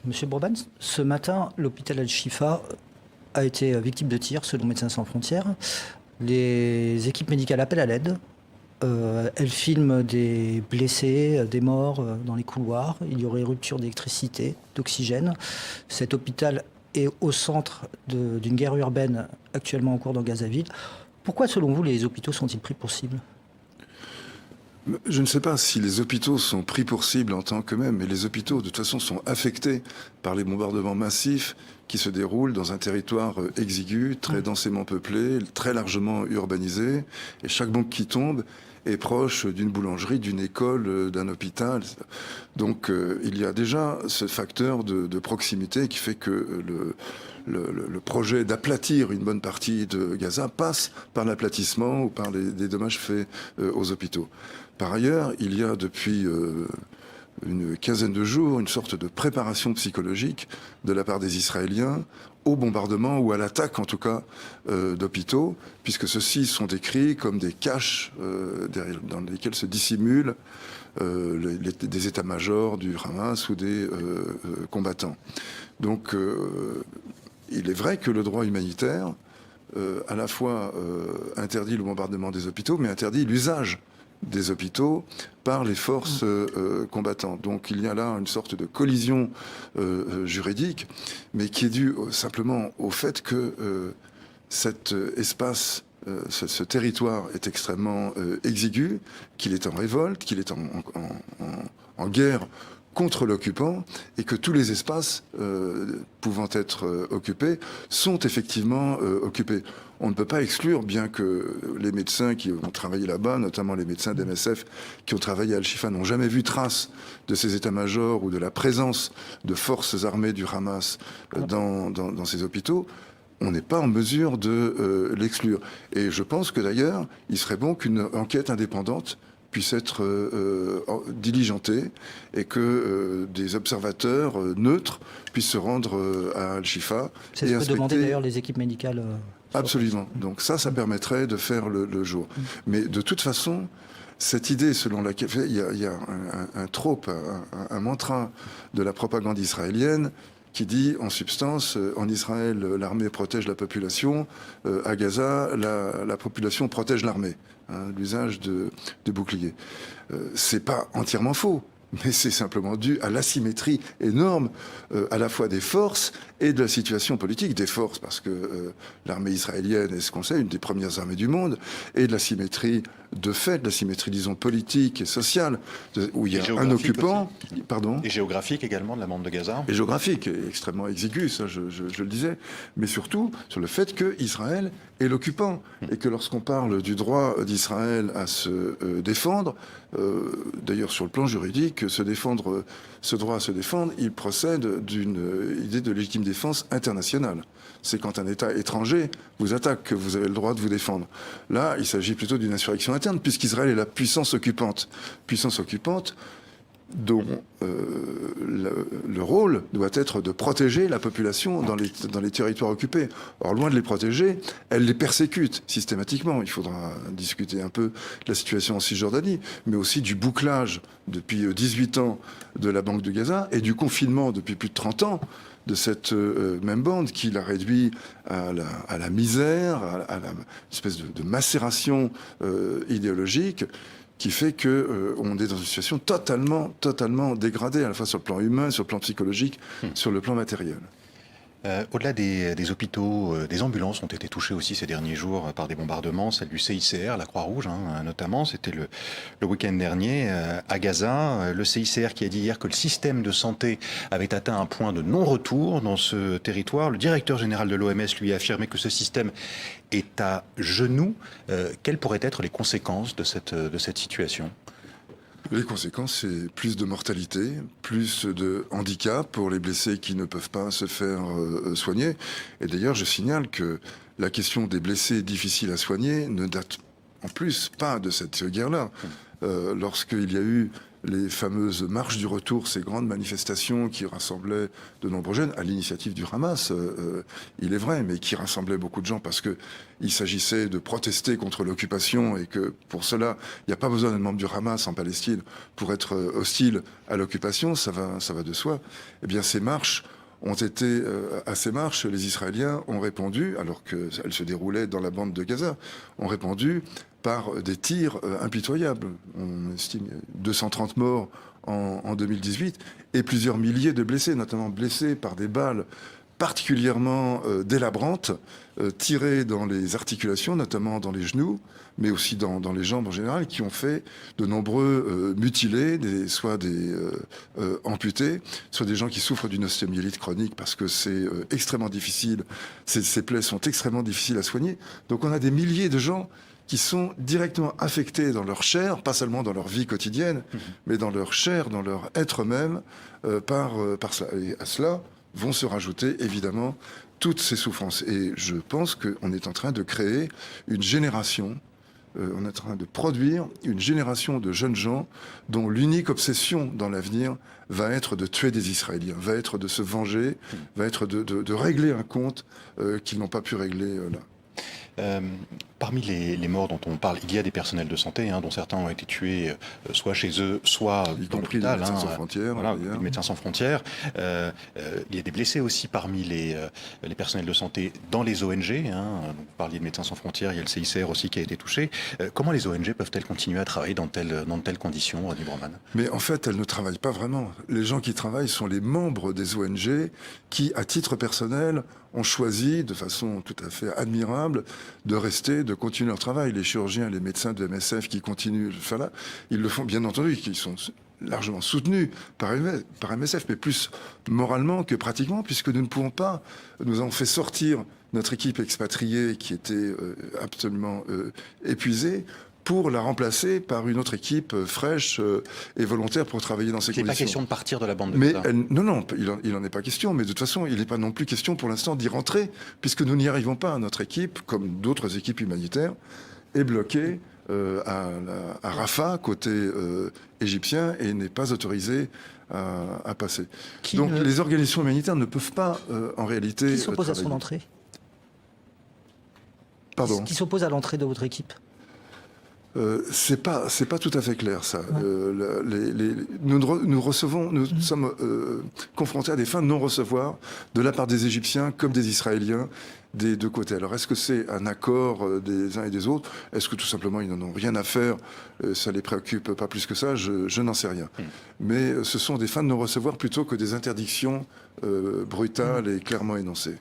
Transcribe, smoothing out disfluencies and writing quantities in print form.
Monsieur Bourban, ce matin, l'hôpital Al-Shifa a été victime de tirs, selon Médecins sans frontières. Les équipes médicales appellent à l'aide. Elles filment des blessés, des morts dans les couloirs. Il y aurait rupture d'électricité, d'oxygène. Cet hôpital est au centre d'une guerre urbaine actuellement en cours dans Gazaville. Pourquoi, selon vous, les hôpitaux sont-ils pris pour cible ? Je ne sais pas si les hôpitaux sont pris pour cible en tant qu'eux-mêmes, mais les hôpitaux, de toute façon, sont affectés par les bombardements massifs qui se déroulent dans un territoire exigu, très densément peuplé, très largement urbanisé. Et chaque bombe qui tombe est proche d'une boulangerie, d'une école, d'un hôpital. Donc il y a déjà ce facteur de proximité qui fait que le projet d'aplatir une bonne partie de Gaza passe par l'aplatissement ou par des dommages faits aux hôpitaux. Par ailleurs, il y a depuis une quinzaine de jours une sorte de préparation psychologique de la part des Israéliens au bombardement ou à l'attaque en tout cas d'hôpitaux, puisque ceux-ci sont décrits comme des caches dans lesquelles se dissimulent des états-majors du Hamas ou des combattants. Donc il est vrai que le droit humanitaire à la fois interdit le bombardement des hôpitaux, mais interdit l'usage des hôpitaux par les forces combattantes. Donc il y a là une sorte de collision juridique, mais qui est due simplement au fait que cet espace, ce territoire est extrêmement exigu, qu'il est en révolte, qu'il est en guerre contre l'occupant, et que tous les espaces pouvant être occupés sont effectivement occupés. On ne peut pas exclure, bien que les médecins qui ont travaillé là-bas, notamment les médecins d'MSF qui ont travaillé à Al-Shifa, n'ont jamais vu trace de ces états-majors ou de la présence de forces armées du Hamas dans ces hôpitaux. On n'est pas en mesure de l'exclure. Et je pense que d'ailleurs, il serait bon qu'une enquête indépendante puisse être diligentée et que des observateurs neutres puissent se rendre à Al-Shifa. C'est ce que demandaient d'ailleurs les équipes médicales. Absolument. Donc ça permettrait de faire le jour. Mais de toute façon, cette idée selon laquelle il y a un trope, un mantra de la propagande israélienne qui dit, en substance, en Israël, l'armée protège la population, à Gaza, la population protège l'armée. L'usage de boucliers. C'est pas entièrement faux, mais c'est simplement dû à l'asymétrie énorme à la fois des forces et de la situation politique. Des forces, parce que l'armée israélienne est ce qu'on sait, une des premières armées du monde, et de la symétrie de fait, de la symétrie, disons, politique et sociale, où il y a un occupant... Aussi. Pardon. Et géographique également de la bande de Gaza. Et géographique, extrêmement exigu, ça je le disais, mais surtout sur le fait qu'Israël est l'occupant, et que lorsqu'on parle du droit d'Israël à se défendre, d'ailleurs sur le plan juridique, ce droit à se défendre, il procède d'une idée de légitime défense internationale. C'est quand un État étranger vous attaque que vous avez le droit de vous défendre. Là, il s'agit plutôt d'une insurrection interne, puisqu'Israël est la puissance occupante. Puissance occupante dont le rôle doit être de protéger la population dans les territoires occupés. Or, loin de les protéger, elle les persécute systématiquement. Il faudra discuter un peu de la situation en Cisjordanie, mais aussi du bouclage depuis 18 ans de la bande de Gaza et du confinement depuis plus de 30 ans de cette même bande qui l'a réduit à la misère, à la espèce de macération idéologique qui fait qu'on est dans une situation totalement dégradée, à la fois sur le plan humain, sur le plan psychologique, sur le plan matériel. Au-delà des hôpitaux, des ambulances ont été touchées aussi ces derniers jours par des bombardements, celle du CICR, la Croix-Rouge notamment, c'était le week-end dernier à Gaza. Le CICR qui a dit hier que le système de santé avait atteint un point de non-retour dans ce territoire. Le directeur général de l'OMS lui a affirmé que ce système est à genoux. Quelles pourraient être les conséquences de cette situation ? Les conséquences, c'est plus de mortalité, plus de handicap pour les blessés qui ne peuvent pas se faire soigner. Et d'ailleurs, je signale que la question des blessés difficiles à soigner ne date en plus pas de cette guerre-là. Lorsqu'il y a eu les fameuses marches du retour, ces grandes manifestations qui rassemblaient de nombreux jeunes, à l'initiative du Hamas, il est vrai, mais qui rassemblaient beaucoup de gens parce qu'il s'agissait de protester contre l'occupation et que pour cela, il n'y a pas besoin d'un membre du Hamas en Palestine pour être hostile à l'occupation, ça va de soi. Eh bien, ces marches ont été, à ces marches, les Israéliens ont répondu, alors qu'elles se déroulaient dans la bande de Gaza, ont répondu par des tirs impitoyables. On estime 230 morts en 2018 et plusieurs milliers de blessés, notamment blessés par des balles particulièrement délabrantes, tirées dans les articulations, notamment dans les genoux, mais aussi dans les jambes en général, qui ont fait de nombreux mutilés, soit des amputés, soit des gens qui souffrent d'une ostéomyélite chronique parce que c'est extrêmement difficile, ces plaies sont extrêmement difficiles à soigner. Donc on a des milliers de gens qui sont directement affectés dans leur chair, pas seulement dans leur vie quotidienne, mais dans leur chair, dans leur être même, par cela. Et à cela vont se rajouter évidemment toutes ces souffrances. Et je pense qu'on est en train de créer une génération, on est en train de produire une génération de jeunes gens dont l'unique obsession dans l'avenir va être de tuer des Israéliens, va être de se venger, va être de régler un compte qu'ils n'ont pas pu régler là. Parmi les morts dont on parle, il y a des personnels de santé, dont certains ont été tués soit chez eux, soit dans l'hôpital. Médecins sans frontières. Voilà, Médecins sans frontières. Il y a des blessés aussi parmi les personnels de santé dans les ONG. Donc, vous parliez de Médecins sans frontières, il y a le CICR aussi qui a été touché. Comment les ONG peuvent-elles continuer à travailler dans de telles conditions, Rodney Broman ? Mais en fait, elles ne travaillent pas vraiment. Les gens qui travaillent sont les membres des ONG qui, à titre personnel, ont choisi de façon tout à fait admirable de rester, de continuer leur travail. Les chirurgiens, les médecins de MSF qui continuent de faire là, ils le font bien entendu, qu'ils sont largement soutenus par MSF, mais plus moralement que pratiquement, puisque nous ne pouvons pas, nous avons fait sortir notre équipe expatriée qui était absolument épuisée, pour la remplacer par une autre équipe fraîche et volontaire pour travailler dans ces conditions. Il n'est pas question de partir de la bande de Gaza. Non, il n'en est pas question, mais de toute façon, il n'est pas non plus question pour l'instant d'y rentrer, puisque nous n'y arrivons pas. Notre équipe, comme d'autres équipes humanitaires, est bloquée à Rafah, côté égyptien, et n'est pas autorisée à passer. Donc les organisations humanitaires ne peuvent pas, en réalité... Qui s'oppose à son entrée ? Pardon ? Qui s'oppose à l'entrée de votre équipe ? C'est pas tout à fait clair ça. Ouais. Nous sommes confrontés à des fins de non-recevoir de la part des Égyptiens comme des Israéliens des deux côtés. Alors est-ce que c'est un accord des uns et des autres ? Est-ce que tout simplement ils n'en ont rien à faire ? Ça les préoccupe pas plus que ça ? Je n'en sais rien. Mais ce sont des fins de non-recevoir plutôt que des interdictions brutales et clairement énoncées.